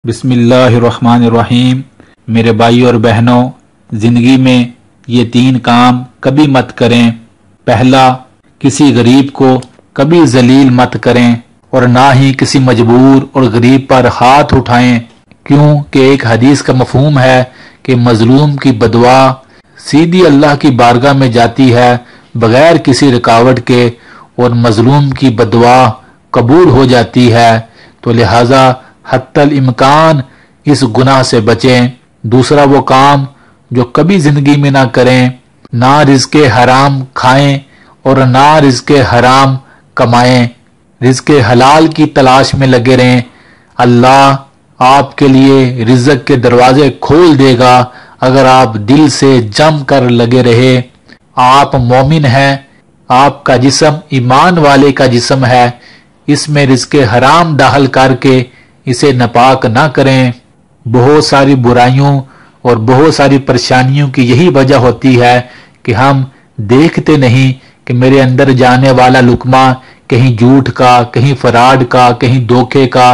बिस्मिल्लाहिर्रहमानिर्रहीम। मेरे भाई और बहनों, जिंदगी में ये 3 काम कभी मत करें। पहला, किसी गरीब को कभी जलील मत करें और ना ही किसी मजबूर और गरीब पर हाथ उठाएं, क्योंकि एक हदीस का मफहूम है कि मजलूम की बदुआ सीधी अल्लाह की बारगाह में जाती है बगैर किसी रुकावट के, और मजलूम की बदुआ कबूल हो जाती है। तो लिहाजा हत्तल इम्कान इस गुनाह से बचें। दूसरा वो काम जो कभी जिंदगी में ना करें, ना रिज़्क़े हराम खाएं और ना रिज़्क़े हराम कमाएं। रिज़्क़े हलाल की तलाश में लगे रहें। अल्लाह आपके लिए रिज़्क़ के दरवाजे खोल देगा अगर आप दिल से जम कर लगे रहे। आप मोमिन हैं, आपका जिस्म ईमान वाले का जिस्म है, इसमें रिज़्क़े हराम दाखिल करके इसे नापाक ना करें। बहुत सारी बुराइयों और बहुत सारी परेशानियों की यही वजह होती है कि हम देखते नहीं कि मेरे अंदर जाने वाला लुकमा कहीं झूठ का, कहीं फराड का, कहीं धोखे का,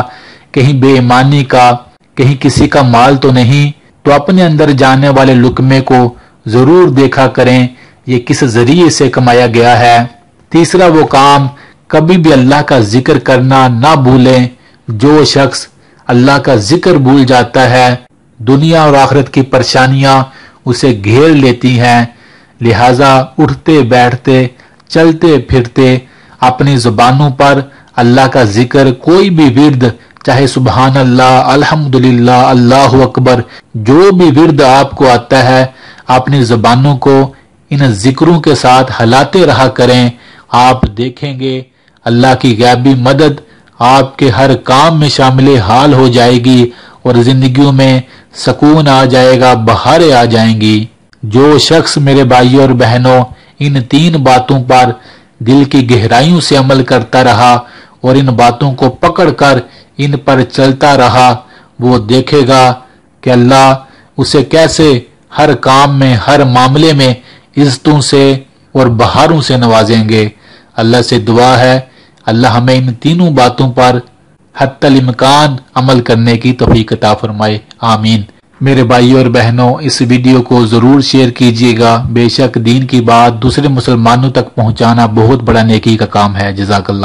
कहीं बेईमानी का, कहीं किसी का माल तो नहीं। तो अपने अंदर जाने वाले लुकमे को जरूर देखा करें, ये किस जरिए से कमाया गया है। तीसरा वो काम, कभी भी अल्लाह का जिक्र करना ना भूलें। जो शख्स अल्लाह का जिक्र भूल जाता है, दुनिया और आखिरत की परेशानियां उसे घेर लेती हैं। लिहाजा उठते बैठते चलते फिरते अपनी जुबानों पर अल्लाह का जिक्र, कोई भी विर्द, चाहे सुबहान अल्लाह, अल्हम्दुलिल्लाह, अल्लाहु अकबर, जो भी विर्द आपको आता है, अपनी जुबानों को इन जिक्रों के साथ हिलाते रहा करें। आप देखेंगे अल्लाह की गैबी मदद आपके हर काम में शामिल हाल हो जाएगी और जिंदगियों में सुकून आ जाएगा, बहारें आ जाएंगी। जो शख्स मेरे भाइयों और बहनों इन 3 बातों पर दिल की गहराइयों से अमल करता रहा और इन बातों को पकड़कर इन पर चलता रहा, वो देखेगा कि अल्लाह उसे कैसे हर काम में, हर मामले में इज्जतों से और बहारों से नवाजेंगे। अल्लाह से दुआ है अल्लाह हमें इन 3 बातों पर हत्तल इम्कान अमल करने की तौफीक अता फरमाए, आमीन। मेरे भाइयों और बहनों, इस वीडियो को जरूर शेयर कीजिएगा। बेशक दीन की बात दूसरे मुसलमानों तक पहुंचाना बहुत बड़ा नेकी का काम है। जज़ाकल्लाह।